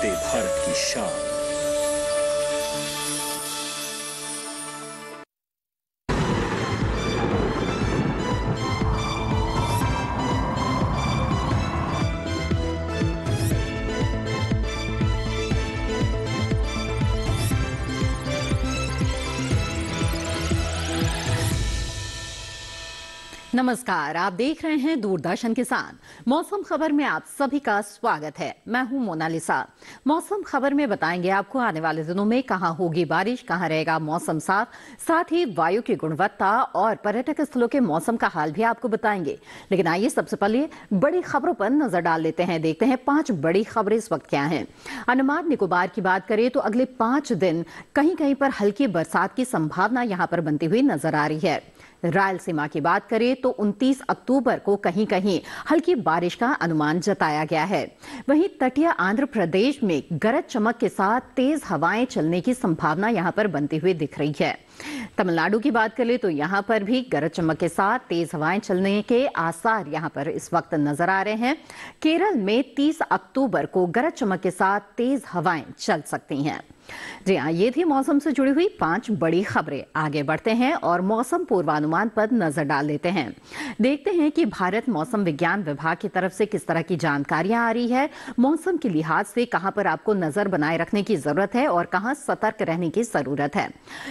वंदे भारत की शान। नमस्कार, आप देख रहे हैं दूरदर्शन किसान। मौसम खबर में आप सभी का स्वागत है। मैं हूं मोनालिसा। मौसम खबर में बताएंगे आपको आने वाले दिनों में कहां होगी बारिश, कहां रहेगा मौसम साफ, साथ ही वायु की गुणवत्ता और पर्यटक स्थलों के मौसम का हाल भी आपको बताएंगे। लेकिन आइए सबसे पहले बड़ी खबरों पर नजर डाल लेते हैं। देखते हैं 5 बड़ी खबरें इस वक्त क्या हैं। अंडमान निकोबार की बात करें तो अगले 5 दिन कहीं कहीं पर हल्की बरसात की संभावना यहां पर बनती हुई नजर आ रही है। रायलसीमा की बात करें तो 29 अक्टूबर को कहीं कहीं हल्की बारिश का अनुमान जताया गया है। वहीं तटीय आंध्र प्रदेश में गरज चमक के साथ तेज हवाएं चलने की संभावना यहां पर बनती हुई दिख रही है। तमिलनाडु की बात करें तो यहां पर भी गरज चमक के साथ तेज हवाएं चलने के आसार यहां पर इस वक्त नजर आ रहे हैं। केरल में 30 अक्टूबर को गरज चमक के साथ तेज हवाएं चल सकती हैं। जी हाँ, ये थी मौसम से जुड़ी हुई 5 बड़ी खबरें। आगे बढ़ते हैं और मौसम पूर्वानुमान पर नजर डाल लेते हैं। देखते हैं कि भारत मौसम विज्ञान विभाग की तरफ से किस तरह की जानकारियां आ रही है। मौसम के लिहाज से कहां पर आपको नजर बनाए रखने की जरूरत है और कहां सतर्क रहने की जरूरत है।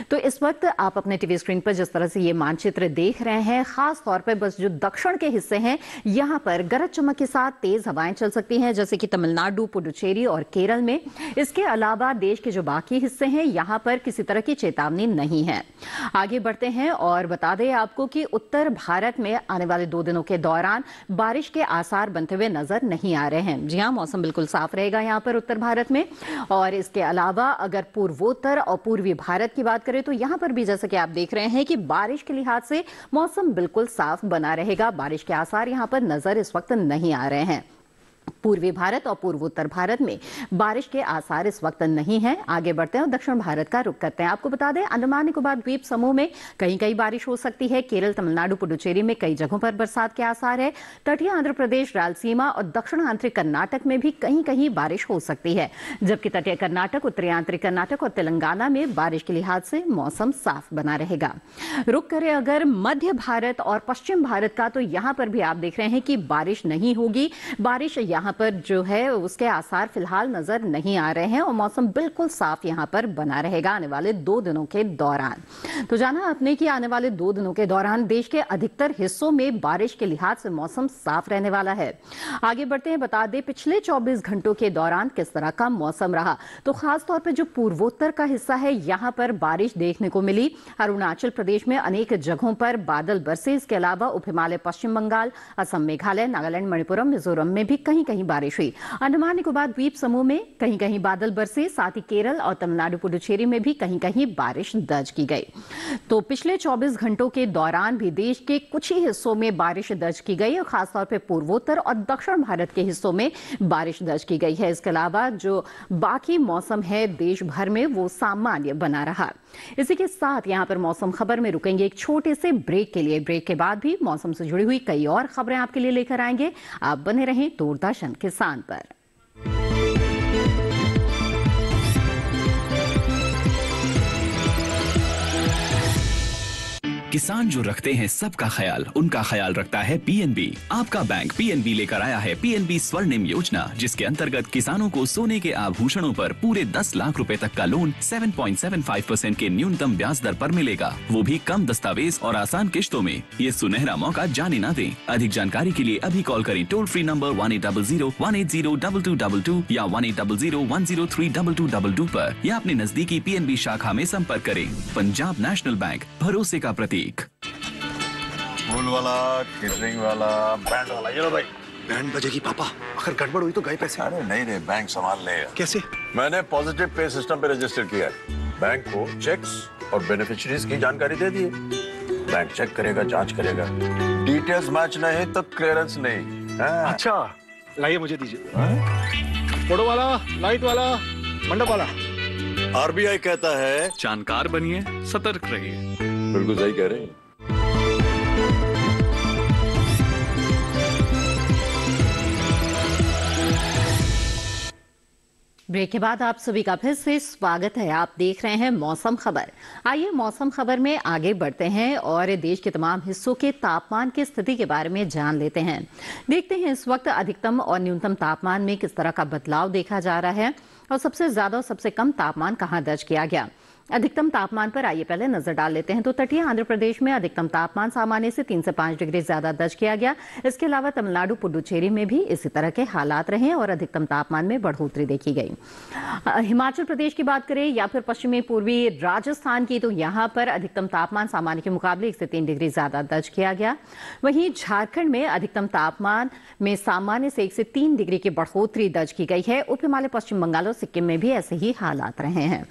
तो इस वक्त आप अपने टीवी स्क्रीन पर जिस तरह से ये मानचित्र देख रहे हैं, खास तौर पर बस जो दक्षिण के हिस्से हैं यहां पर गरज चमक के साथ तेज हवाएं चल सकती हैं, जैसे कि तमिलनाडु, पुडुचेरी और केरल में। इसके अलावा देश के जो बाकी हिस्से हैं यहां पर किसी तरह की चेतावनी नहीं है। आगे बढ़ते हैं और बता दें आपको कि उत्तर भारत में आने वाले 2 दिनों के दौरान बारिश के आसार बनते हुए नजर नहीं आ रहे हैं। जी हां, मौसम बिल्कुल साफ रहेगा यहां पर उत्तर भारत में। और इसके अलावा अगर पूर्वोत्तर और पूर्वी भारत की बात करें तो यहां पर भी जैसा कि आप देख रहे हैं कि बारिश के लिहाज से मौसम बिल्कुल साफ बना रहेगा। बारिश के आसार यहां पर नजर इस वक्त नहीं आ रहे हैं। पूर्वी भारत और पूर्वोत्तर भारत में बारिश के आसार इस वक्त नहीं है। आगे बढ़ते हैं और दक्षिण भारत का रुख करते हैं। आपको बता दें अंडमान निकोबार द्वीप समूह में कहीं कहीं बारिश हो सकती है। केरल, तमिलनाडु, पुडुचेरी में कई जगहों पर बरसात के आसार है। तटीय आंध्र प्रदेश, रायलसीमा और दक्षिण आंतरिक कर्नाटक में भी कहीं कहीं बारिश हो सकती है। जबकि तटीय कर्नाटक, उत्तरी आंतरिक कर्नाटक और तेलंगाना में बारिश के लिहाज से मौसम साफ बना रहेगा। रुख करें अगर मध्य भारत और पश्चिम भारत का, तो यहां पर भी आप देख रहे हैं कि बारिश नहीं होगी। बारिश यहां पर जो है उसके आसार फिलहाल नजर नहीं आ रहे हैं और मौसम बिल्कुल साफ यहां पर बना रहेगा आने वाले 2 दिनों के दौरान। तो जाना आपने कि आने वाले 2 दिनों के दौरान देश के अधिकतर हिस्सों में बारिश के लिहाज से मौसम साफ रहने वाला है। आगे बढ़ते हैं, बता दें पिछले 24 घंटों के दौरान किस तरह का मौसम रहा। तो खासतौर पर जो पूर्वोत्तर का हिस्सा है यहां पर बारिश देखने को मिली। अरुणाचल प्रदेश में अनेक जगहों पर बादल बरसे। इसके अलावा उप हिमालय, पश्चिम बंगाल, असम, मेघालय, नागालैंड, मणिपुरम, मिजोरम में भी कहीं कहीं बारिश हुई। अंडमान निकोबार द्वीप समूह में कहीं कहीं बादल बरसे। साथ ही केरल और तमिलनाडु, पुडुचेरी में भी कहीं कहीं बारिश दर्ज की गई। तो पिछले 24 घंटों के दौरान भी देश के कुछ ही हिस्सों में बारिश दर्ज की गई और खासतौर पर पूर्वोत्तर और दक्षिण भारत के हिस्सों में बारिश दर्ज की गई है। इसके अलावा जो बाकी मौसम है देश भर में वो सामान्य बना रहा। इसी के साथ यहां पर मौसम खबर में रुकेंगे एक छोटे से ब्रेक के लिए। ब्रेक के बाद भी मौसम से जुड़ी हुई कई और खबरें आपके लिए लेकर आएंगे। आप बने रहें दूरदर्शन किसान पर। किसान जो रखते हैं सबका ख्याल, उनका ख्याल रखता है पीएनबी। आपका बैंक पीएनबी लेकर आया है पीएनबी स्वर्णिम योजना, जिसके अंतर्गत किसानों को सोने के आभूषणों पर पूरे 10 लाख रुपए तक का लोन 7.75% के न्यूनतम ब्याज दर पर मिलेगा, वो भी कम दस्तावेज और आसान किश्तों में। ये सुनहरा मौका जाने ना दें। अधिक जानकारी के लिए अभी कॉल करें टोल फ्री नंबर 1800-180-2222 या 1800-103-2222 पर, या अपने नजदीकी पीएनबी शाखा में संपर्क करें। पंजाब नेशनल बैंक, भरोसे का प्रतीक। फूल वाला, केटरिंग वाला, बैंड वाला, ये लो भाई। बैंड बजेगी पापा, अगर गड़बड़ हुई तो गए पैसे। अरे नहीं रे, बैंक संभाल लेगा। कैसे? मैंने पॉजिटिव पे सिस्टम पे रजिस्टर किया है। बैंक को चेक्स और बेनिफिशियरीज की जानकारी दे दी है। बैंक चेक करेगा, जांच करेगा, डिटेल्स मैच नहीं तो क्लियरेंस नहीं। अच्छा, लाइए मुझे दीजिए। फोटो वाला, लाइट वाला, मंडप वाला। आरबीआई कहता है जानकार बनिए, सतर्क रहिए। बिल्कुल सही कह रहे हैं। ब्रेक के बाद आप सभी का फिर से स्वागत है। आप देख रहे हैं मौसम खबर। आइए मौसम खबर में आगे बढ़ते हैं और देश के तमाम हिस्सों के तापमान की स्थिति के बारे में जान लेते हैं। देखते हैं इस वक्त अधिकतम और न्यूनतम तापमान में किस तरह का बदलाव देखा जा रहा है और सबसे ज्यादा और सबसे कम तापमान कहां दर्ज किया गया। अधिकतम तापमान पर आइए पहले नजर डाल लेते हैं। तो तटीय आंध्र प्रदेश में अधिकतम तापमान सामान्य से 3 से 5 डिग्री ज्यादा दर्ज किया गया। इसके अलावा तमिलनाडु पुडुचेरी में भी इसी तरह के हालात रहे और अधिकतम तापमान में बढ़ोतरी देखी गई। हिमाचल प्रदेश की बात करें या फिर पश्चिमी पूर्वी राजस्थान की, तो यहाँ पर अधिकतम तापमान सामान्य के मुकाबले 1 से 3 डिग्री ज्यादा दर्ज किया गया। वहीं झारखंड में अधिकतम तापमान में सामान्य से 1 से 3 डिग्री की बढ़ोतरी दर्ज की गई है। उप हिमालय पश्चिम बंगाल और सिक्किम में भी ऐसे ही हालात रहे हैं।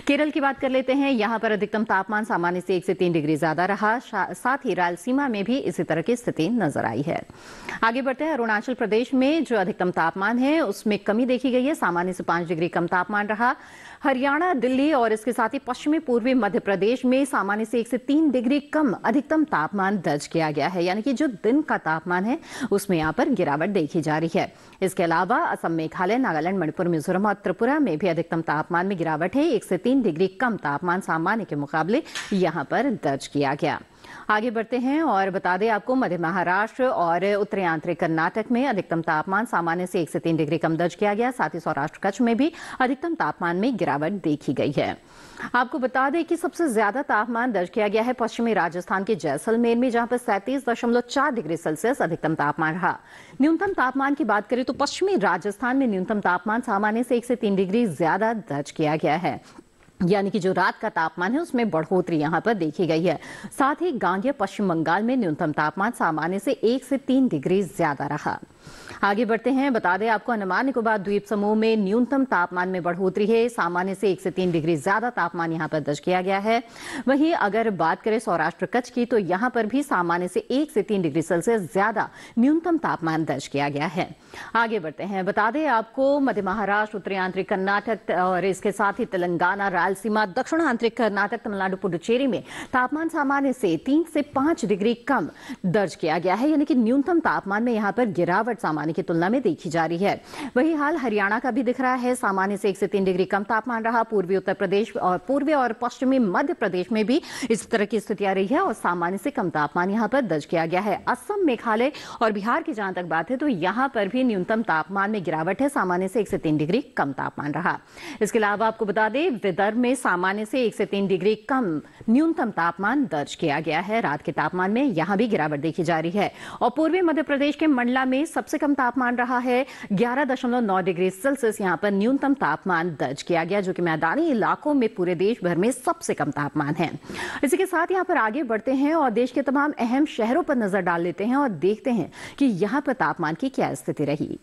केरल की बात कर लेते हैं। यहां पर अधिकतम तापमान सामान्य से 1 से 3 डिग्री ज्यादा रहा। साथ ही रायलसीमा में भी इसी तरह की स्थिति नजर आई है। आगे बढ़ते हैं। अरुणाचल प्रदेश में जो अधिकतम तापमान है उसमें कमी देखी गई है। सामान्य से 5 डिग्री कम तापमान रहा। हरियाणा, दिल्ली और इसके साथ ही पश्चिमी पूर्वी मध्य प्रदेश में सामान्य से 1 से 3 डिग्री कम अधिकतम तापमान दर्ज किया गया है। यानी कि जो दिन का तापमान है उसमें यहाँ पर गिरावट देखी जा रही है। इसके अलावा असम, मेघालय, नागालैंड, मणिपुर, मिजोरम और त्रिपुरा में भी अधिकतम तापमान में गिरावट है। 1 से 3 डिग्री कम तापमान सामान्य के मुकाबले यहाँ पर दर्ज किया गया। आगे बढ़ते हैं और बता दें आपको, मध्य महाराष्ट्र और उत्तरी आंतरिक कर्नाटक में अधिकतम तापमान सामान्य से 1 से 3 डिग्री कम दर्ज किया गया। साथ ही सौराष्ट्र कच्छ में भी अधिकतम तापमान में गिरावट देखी गई है। आपको बता दें कि सबसे ज्यादा तापमान दर्ज किया गया है पश्चिमी राजस्थान के जैसलमेर में, जहां पर 37.4 डिग्री सेल्सियस अधिकतम तापमान रहा। न्यूनतम तापमान की बात करें तो पश्चिमी राजस्थान में न्यूनतम तापमान सामान्य से 1 से 3 डिग्री ज्यादा दर्ज किया गया है। यानी कि जो रात का तापमान है उसमें बढ़ोतरी यहां पर देखी गई है। साथ ही गांगेय पश्चिम बंगाल में न्यूनतम तापमान सामान्य से 1 से 3 डिग्री ज्यादा रहा। आगे बढ़ते हैं। बता दें आपको, अंडमान निकोबार द्वीप समूह में न्यूनतम तापमान में बढ़ोतरी है। सामान्य से 1 से 3 डिग्री ज्यादा तापमान यहां पर दर्ज किया गया है। वहीं अगर बात करें सौराष्ट्र कच्छ की, तो यहां पर भी सामान्य से 1 से 3 डिग्री सेल्सियस ज्यादा न्यूनतम तापमान दर्ज किया गया है। आगे बढ़ते हैं। बता दें आपको, मध्य महाराष्ट्र, उत्तरी आंतरिक कर्नाटक और इसके साथ ही तेलंगाना, रायलसीमा, दक्षिण आंतरिक कर्नाटक, तमिलनाडु, पुडुचेरी में तापमान सामान्य से 3 से 5 डिग्री कम दर्ज किया गया है। यानी कि न्यूनतम तापमान में यहाँ पर गिरावट सामान्य की तुलना में देखी जा रही है। वही हाल हरियाणा का भी दिख रहा है। सामान्य से 1 से 3 डिग्री कम तापमान रहा। पूर्वी उत्तर प्रदेश और पूर्वी और पश्चिमी मध्य प्रदेश में भी इस तरह की स्थितियां रही है और सामान्य से कम तापमान यहाँ पर दर्ज किया गया है। असम, मेघालय और बिहार की जहां तक बात है तो यहाँ पर भी न्यूनतम तापमान में गिरावट है। सामान्य से 1 से 3 डिग्री कम तापमान रहा। इसके अलावा आपको बता दें, विदर्भ में सामान्य से 1 से 3 डिग्री कम न्यूनतम तापमान दर्ज किया गया है। रात के तापमान में यहां भी गिरावट देखी जा रही है। और पूर्वी मध्य प्रदेश के मंडला में सबसे कम तापमान रहा है। 11.9 डिग्री सेल्सियस यहां पर न्यूनतम तापमान दर्ज किया गया, जो कि मैदानी इलाकों में पूरे देश भर में सबसे कम तापमान है। इसी के साथ यहां पर आगे बढ़ते हैं और देश के तमाम अहम शहरों पर नजर डाल लेते हैं और देखते हैं कि यहां पर तापमान की क्या स्थिति रही।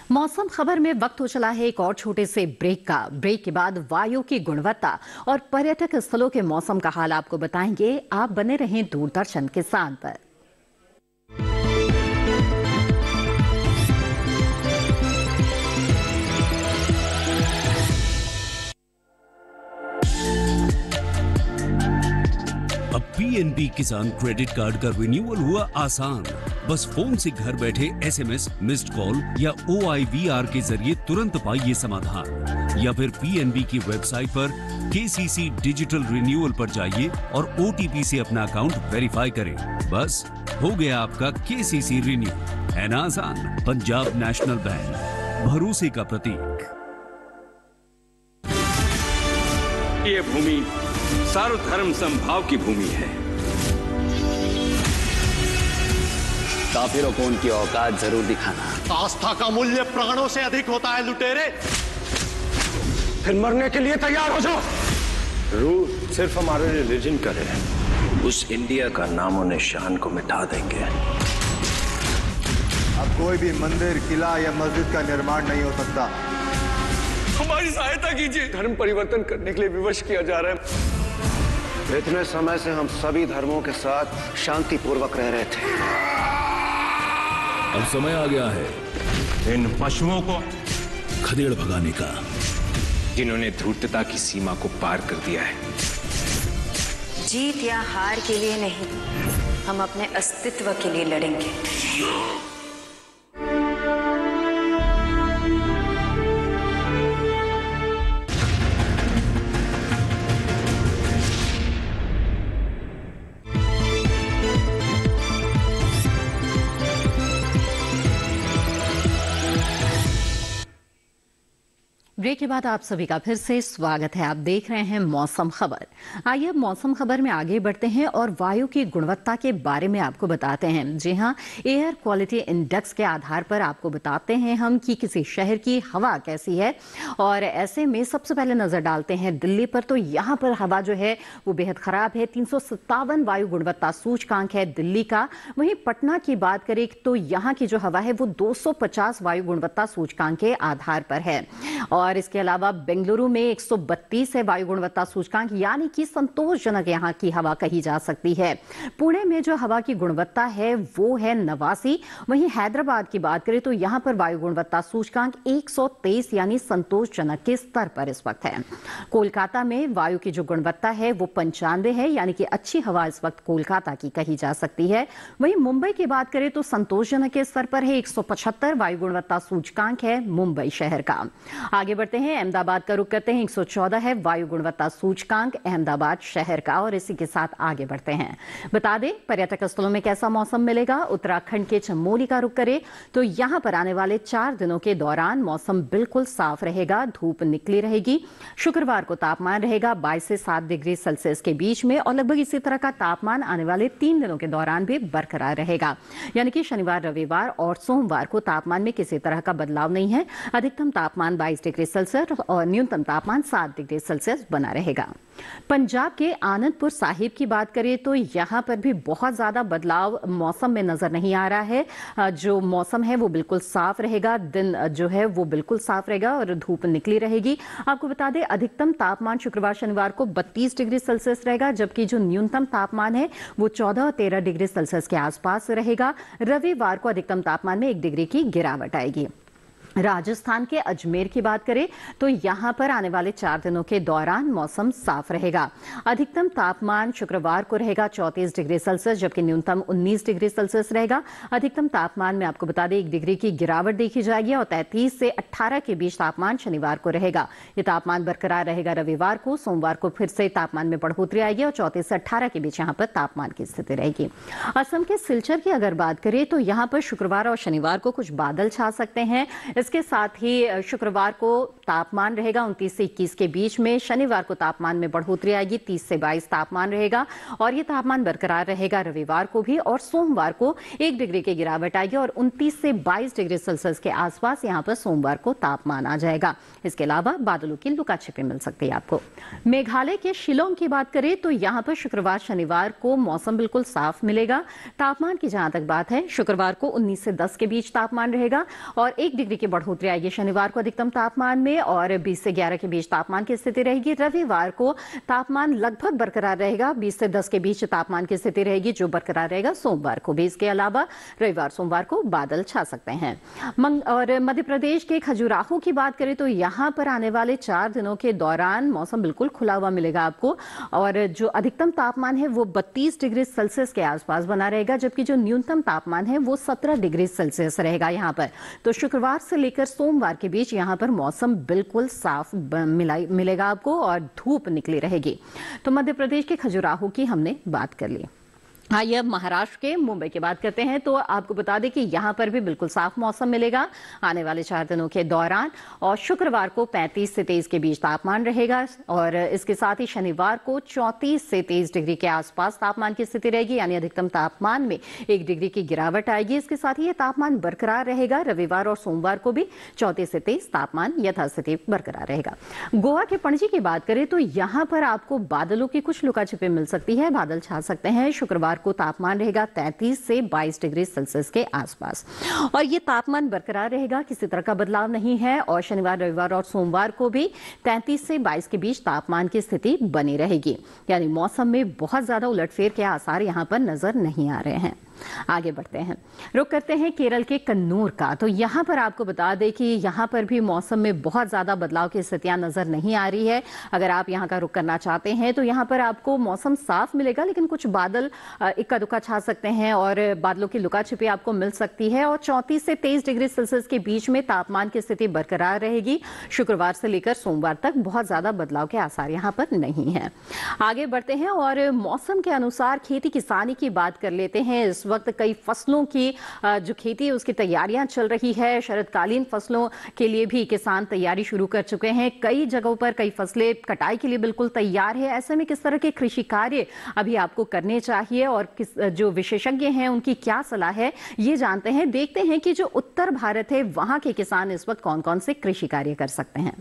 मौसम खबर में वक्त हो चला है एक और छोटे से ब्रेक का। ब्रेक के बाद वायु की गुणवत्ता और पर्यटक स्थलों के मौसम का हाल आपको बताएंगे। आप बने रहें दूरदर्शन किसान पर। अब पीएनबी किसान क्रेडिट कार्ड का रिन्यूअल हुआ आसान। बस फोन से घर बैठे एसएमएस, मिस्ड कॉल या OIVR के जरिए तुरंत पाइए समाधान, या फिर पीएनबी की वेबसाइट पर केसीसी डिजिटल रिन्यूअल पर जाइए और OTP से अपना अकाउंट वेरीफाई करें। बस हो गया आपका केसीसी रिन्यू। है ना आसान? पंजाब नेशनल बैंक, भरोसे का प्रतीक। ये भूमि सर्वधर्म समभाव की भूमि है। काफिरों को उनकी औकात जरूर दिखाना। आस्था का मूल्य प्राणों से अधिक होता है लुटेरे। फिर मरने के लिए तैयार हो जाओ। रूल सिर्फ हमारे रिलीजन का है, उस इंडिया का नामो निशान को मिटा देंगे। अब कोई भी मंदिर, किला या मस्जिद का निर्माण नहीं हो सकता। हमारी सहायता कीजिए, धर्म परिवर्तन करने के लिए विवश किया जा रहा है। इतने समय से हम सभी धर्मों के साथ शांतिपूर्वक रह रहे थे। अब समय आ गया है इन पशुओं को खदेड़ भगाने का, जिन्होंने धूर्तता की सीमा को पार कर दिया है। जीत या हार के लिए नहीं, हम अपने अस्तित्व के लिए लड़ेंगे। ब्रेक के बाद आप सभी का फिर से स्वागत है। आप देख रहे हैं मौसम खबर। आइए अब मौसम खबर में आगे बढ़ते हैं और वायु की गुणवत्ता के बारे में आपको बताते हैं। जी हां, एयर क्वालिटी इंडेक्स के आधार पर आपको बताते हैं हम कि किसी शहर की हवा कैसी है। और ऐसे में सबसे पहले नजर डालते हैं दिल्ली पर। तो यहाँ पर हवा जो है वो बेहद खराब है। 357 वायु गुणवत्ता सूचकांक है दिल्ली का। वहीं पटना की बात करें तो यहाँ की जो हवा है वो 250 वायु गुणवत्ता सूचकांक के आधार पर है। और इसके अलावा बेंगलुरु में 132 है वायु गुणवत्ता सूचकांक, यानी कि संतोषजनक यहाँ की हवा कही जा सकती है। पुणे में जो हवा की गुणवत्ता है वो है 89। वहीं हैदराबाद की बात करें तो यहाँ पर वायु गुणवत्ता सूचकांक 123 यानी संतोषजनक के स्तर पर इस वक्त है। कोलकाता में वायु की जो गुणवत्ता है वो 95 है, यानी कि अच्छी हवा इस वक्त कोलकाता की कही जा सकती है। वहीं मुंबई की बात करें तो संतोषजनक के स्तर पर है, 175 वायु गुणवत्ता सूचकांक है मुंबई शहर का। आगे बढ़ते हैं, अहमदाबाद का रुख करते हैं। 114 है वायु गुणवत्ता सूचकांक अहमदाबाद शहर का। और इसी के साथ आगे बढ़ते हैं, बता दें पर्यटक स्थलों में कैसा मौसम मिलेगा। उत्तराखंड के चमोली का रुख करें तो यहां पर आने वाले 4 दिनों के दौरान मौसम बिल्कुल साफ रहेगा, धूप निकली रहेगी। शुक्रवार को तापमान रहेगा 22 से 7 डिग्री सेल्सियस के बीच में और लगभग इसी तरह का तापमान आने वाले 3 दिनों के दौरान भी बरकरार रहेगा, यानी कि शनिवार, रविवार और सोमवार को तापमान में किसी तरह का बदलाव नहीं है। अधिकतम तापमान 22 डिग्री सेल्सियस और न्यूनतम तापमान 7 डिग्री सेल्सियस बना रहेगा। पंजाब के आनंदपुर साहिब की बात करें तो यहां पर भी बहुत ज्यादा बदलाव मौसम में नजर नहीं आ रहा है। जो मौसम है वो बिल्कुल साफ रहेगा, दिन जो है वो बिल्कुल साफ रहेगा और धूप निकली रहेगी। आपको बता दें अधिकतम तापमान शुक्रवार, शनिवार को 32 डिग्री सेल्सियस रहेगा, जबकि जो न्यूनतम तापमान है वो 14 और 13 डिग्री सेल्सियस के आसपास रहेगा। रविवार को अधिकतम तापमान में 1 डिग्री की गिरावट आएगी। राजस्थान के अजमेर की बात करें तो यहां पर आने वाले 4 दिनों के दौरान मौसम साफ रहेगा। अधिकतम तापमान शुक्रवार को रहेगा 34 डिग्री सेल्सियस, जबकि न्यूनतम 19 डिग्री सेल्सियस रहेगा। अधिकतम तापमान में आपको बता दें 1 डिग्री की गिरावट देखी जाएगी और 33 से 18 के बीच तापमान शनिवार को रहेगा। ये तापमान बरकरार रहेगा रविवार को। सोमवार को फिर से तापमान में बढ़ोतरी आएगी और 34 से 18 के बीच यहाँ पर तापमान की स्थिति रहेगी। असम के सिलचर की अगर बात करें तो यहाँ पर शुक्रवार और शनिवार को कुछ बादल छा सकते हैं। इसके साथ ही शुक्रवार को तापमान रहेगा 29 से 21 के बीच में। शनिवार को तापमान में बढ़ोतरी आएगी, 30 से 22 तापमान रहेगा और ये तापमान बरकरार रहेगा रविवार को भी। और सोमवार को 1 डिग्री की गिरावट आएगी और 29 से 22 डिग्री सेल्सियस के आसपास यहाँ पर सोमवार को तापमान आ जाएगा। इसके अलावा बादलों की लुका छिपी मिल सकती है आपको। मेघालय के शिलोंग की बात करें तो यहाँ पर शुक्रवार, शनिवार को मौसम बिल्कुल साफ मिलेगा। तापमान की जहां तक बात है शुक्रवार को 19 से 10 के बीच तापमान रहेगा और 1 डिग्री की बढ़ोतरी आएगी शनिवार को अधिकतम तापमान में और 20 से 11 के बीच तापमान की स्थिति रहेगी। रविवार को तापमान लगभग बरकरार रहेगा, 20 से 10 के बीच तापमान की स्थिति रहेगी जो बरकरार रहेगा सोमवार को भी। इसके अलावा रविवार, सोमवार को बादल छा सकते हैं। और मध्य प्रदेश के खजुराहो की बात करें तो यहाँ पर आने वाले 4 दिनों के दौरान मौसम बिल्कुल खुला हुआ मिलेगा आपको और जो अधिकतम तापमान है वो 32 डिग्री सेल्सियस के आसपास बना रहेगा, जबकि जो न्यूनतम तापमान है वो 17 डिग्री सेल्सियस रहेगा यहाँ पर। तो शुक्रवार से लेकर सोमवार के बीच यहाँ पर मौसम बिल्कुल साफ मिलेगा आपको और धूप निकली रहेगी। तो मध्य प्रदेश के खजुराहो की हमने बात कर ली। आइए अब महाराष्ट्र के मुंबई की बात करते हैं। तो आपको बता दें कि यहाँ पर भी बिल्कुल साफ मौसम मिलेगा आने वाले 4 दिनों के दौरान, और शुक्रवार को 35 से 23 के बीच तापमान रहेगा, और इसके साथ ही शनिवार को 34 से 23 डिग्री के आसपास तापमान की स्थिति रहेगी, यानी अधिकतम तापमान में 1 डिग्री की गिरावट आएगी। इसके साथ ही ये तापमान बरकरार रहेगा। रविवार और सोमवार को भी 34 से 23 तापमान यथास्थिति बरकरार रहेगा। गोवा के पणजी की बात करें तो यहाँ पर आपको बादलों की कुछ लुका छिपी मिल सकती है, बादल छा सकते हैं। शुक्रवार को तापमान रहेगा 33 से 22 डिग्री सेल्सियस के आसपास, और ये तापमान बरकरार रहेगा, किसी तरह का बदलाव नहीं है। और शनिवार, रविवार और सोमवार को भी 33 से 22 के बीच तापमान की स्थिति बनी रहेगी, यानी मौसम में बहुत ज्यादा उलटफेर के आसार यहां पर नजर नहीं आ रहे हैं। आगे बढ़ते हैं, रुक करते हैं केरल के कन्नूर का। तो यहाँ पर आपको बता दें कि यहाँ पर भी मौसम में बहुत ज्यादा बदलाव की स्थितियां नजर नहीं आ रही है। अगर आप यहाँ का रुख करना चाहते हैं तो यहाँ पर आपको मौसम साफ मिलेगा, लेकिन कुछ बादल इक्का दुक्का छा सकते हैं और बादलों की लुका छिपी आपको मिल सकती है। और 34 से 23 डिग्री सेल्सियस के बीच में तापमान की स्थिति बरकरार रहेगी। शुक्रवार से लेकर सोमवार तक बहुत ज्यादा बदलाव के आसार यहाँ पर नहीं है। आगे बढ़ते हैं और मौसम के अनुसार खेती किसानी की बात कर लेते हैं। इस वक्त कई फसलों की जो खेती है उसकी तैयारियां चल रही है। शरदकालीन फसलों के लिए भी किसान तैयारी शुरू कर चुके हैं। कई जगहों पर कई फसलें कटाई के लिए बिल्कुल तैयार है। ऐसे में किस तरह के कृषि कार्य अभी आपको करने चाहिए और जो विशेषज्ञ हैं उनकी क्या सलाह है, ये जानते हैं। देखते हैं कि जो उत्तर भारत है वहां के किसान इस वक्त कौन कौन से कृषि कार्य कर सकते हैं।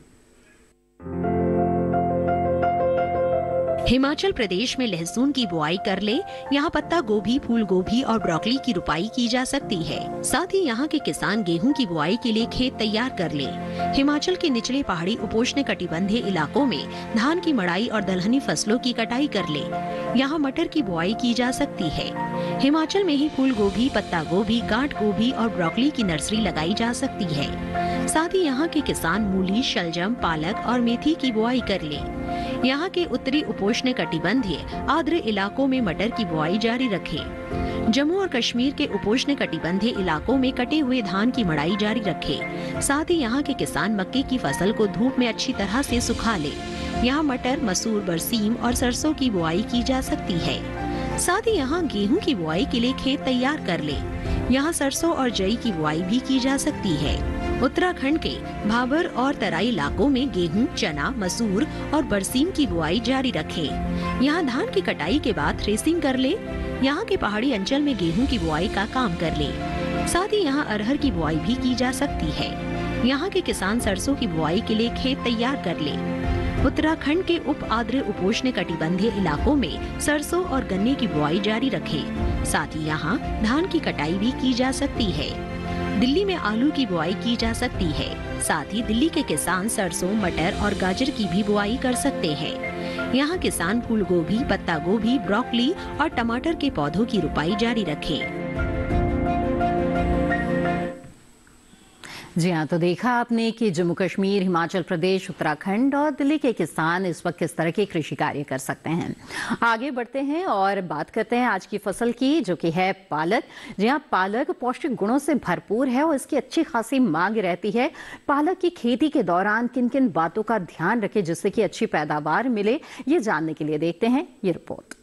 हिमाचल प्रदेश में लहसुन की बुआई कर ले। यहाँ पत्ता गोभी, फूल गोभी और ब्रोकली की रुपाई की जा सकती है। साथ ही यहाँ के किसान गेहूं की बुआई के लिए खेत तैयार कर ले। हिमाचल के निचले पहाड़ी उपोष्ण कटिबंधीय इलाकों में धान की मड़ाई और दलहनी फसलों की कटाई कर ले। यहाँ मटर की बुआई की जा सकती है। हिमाचल में ही फूल गोभी, पत्ता गोभी, गांठ गोभी और ब्रोकली की नर्सरी लगाई जा सकती है। साथ ही यहाँ के किसान मूली, शलजम, पालक और मेथी की बुआई कर ले। यहाँ के उत्तरी उपोष्ण कटिबंधीय आर्द्र इलाकों में मटर की बुआई जारी रखें। जम्मू और कश्मीर के उपोष्ण कटिबंधीय इलाकों में कटे हुए धान की मड़ाई जारी रखें। साथ ही यहाँ के किसान मक्के की फसल को धूप में अच्छी तरह से सुखा ले। यहाँ मटर, मसूर, बरसीम और सरसों की बुआई की जा सकती है। साथ ही यहाँ गेहूं की बुआई के लिए खेत तैयार कर ले। यहाँ सरसों और जई की बुआई भी की जा सकती है। उत्तराखंड के भाबर और तराई इलाकों में गेहूं, चना, मसूर और बरसीम की बुआई जारी रखें। यहाँ धान की कटाई के बाद थ्रेसिंग कर ले। यहाँ के पहाड़ी अंचल में गेहूं की बुआई का काम कर ले। साथ ही यहाँ अरहर की बुआई भी की जा सकती है। यहाँ के किसान सरसों की बुआई के लिए खेत तैयार कर ले। उत्तराखंड के उप आर्द्र उपोष्ण कटिबंधीय इलाकों में सरसों और गन्ने की बुआई जारी रखें। साथ ही यहाँ धान की कटाई भी की जा सकती है। दिल्ली में आलू की बुआई की जा सकती है। साथ ही दिल्ली के किसान सरसों, मटर और गाजर की भी बुआई कर सकते हैं। यहाँ किसान फूल गोभी, पत्ता गोभी, ब्रोकली और टमाटर के पौधों की रुपाई जारी रखें। जी हाँ, तो देखा आपने कि जम्मू कश्मीर, हिमाचल प्रदेश, उत्तराखंड और दिल्ली के किसान इस वक्त किस तरह के कृषि कार्य कर सकते हैं। आगे बढ़ते हैं और बात करते हैं आज की फसल की, जो कि है पालक। जी हाँ, पालक पौष्टिक गुणों से भरपूर है और इसकी अच्छी खासी मांग रहती है। पालक की खेती के दौरान किन किन बातों का ध्यान रखें जिससे कि अच्छी पैदावार मिले, ये जानने के लिए देखते हैं ये रिपोर्ट।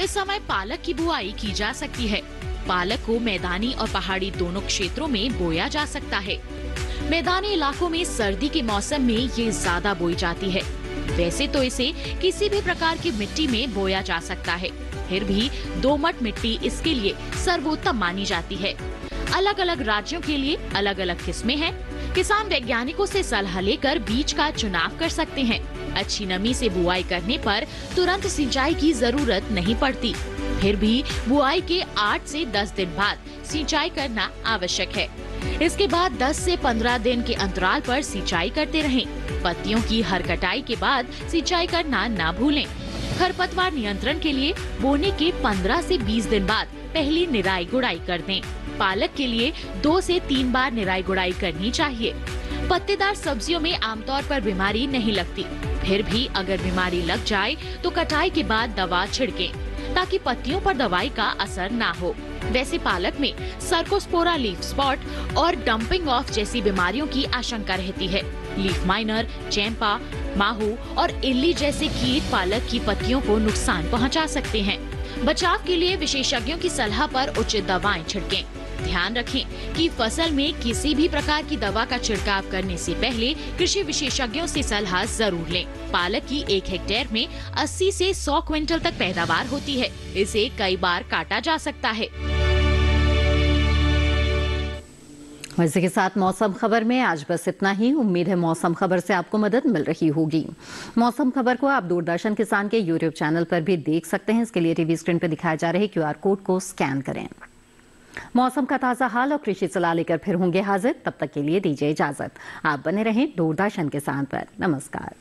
इस समय पालक की बुआई की जा सकती है। पालक को मैदानी और पहाड़ी दोनों क्षेत्रों में बोया जा सकता है। मैदानी इलाकों में सर्दी के मौसम में ये ज्यादा बोई जाती है। वैसे तो इसे किसी भी प्रकार की मिट्टी में बोया जा सकता है, फिर भी दोमट मिट्टी इसके लिए सर्वोत्तम मानी जाती है। अलग अलग राज्यों के लिए अलग अलग किस्में हैं। किसान वैज्ञानिकों से सलाह लेकर बीज का चुनाव कर सकते हैं। अच्छी नमी से बुआई करने पर तुरंत सिंचाई की जरूरत नहीं पड़ती। फिर भी बुआई के 8 से 10 दिन बाद सिंचाई करना आवश्यक है। इसके बाद 10 से 15 दिन के अंतराल पर सिंचाई करते रहें। पत्तियों की हर कटाई के बाद सिंचाई करना ना भूलें। खरपतवार नियंत्रण के लिए बोने के 15 से 20 दिन बाद पहली निराई गुड़ाई कर दें। पालक के लिए 2 से 3 बार निराई गुड़ाई करनी चाहिए। पत्तेदार सब्जियों में आमतौर पर बीमारी नहीं लगती, फिर भी अगर बीमारी लग जाए तो कटाई के बाद दवा छिड़कें ताकि पत्तियों पर दवाई का असर ना हो। वैसे पालक में सर्कोस्पोरा लीफ स्पॉट और डंपिंग ऑफ जैसी बीमारियों की आशंका रहती है। लीफ माइनर, चैंपा, माहू और इल्ली जैसे कीट पालक की पत्तियों को नुकसान पहुंचा सकते हैं। बचाव के लिए विशेषज्ञों की सलाह पर उचित दवाएं छिड़कें। ध्यान रखें कि फसल में किसी भी प्रकार की दवा का छिड़काव करने से पहले कृषि विशेषज्ञों से सलाह जरूर लें। पालक की 1 हेक्टेयर में 80 से 100 क्विंटल तक पैदावार होती है। इसे कई बार काटा जा सकता है। इसी के साथ मौसम खबर में आज बस इतना ही। उम्मीद है मौसम खबर से आपको मदद मिल रही होगी। मौसम खबर को आप दूरदर्शन किसान के यूट्यूब चैनल पर भी देख सकते हैं। इसके लिए टीवी स्क्रीन पर दिखाए जा रहे QR कोड को स्कैन करें। मौसम का ताजा हाल और कृषि सलाह लेकर फिर होंगे हाजिर। तब तक के लिए दीजिए इजाजत। आप बने रहें दूरदर्शन किसान पर। नमस्कार।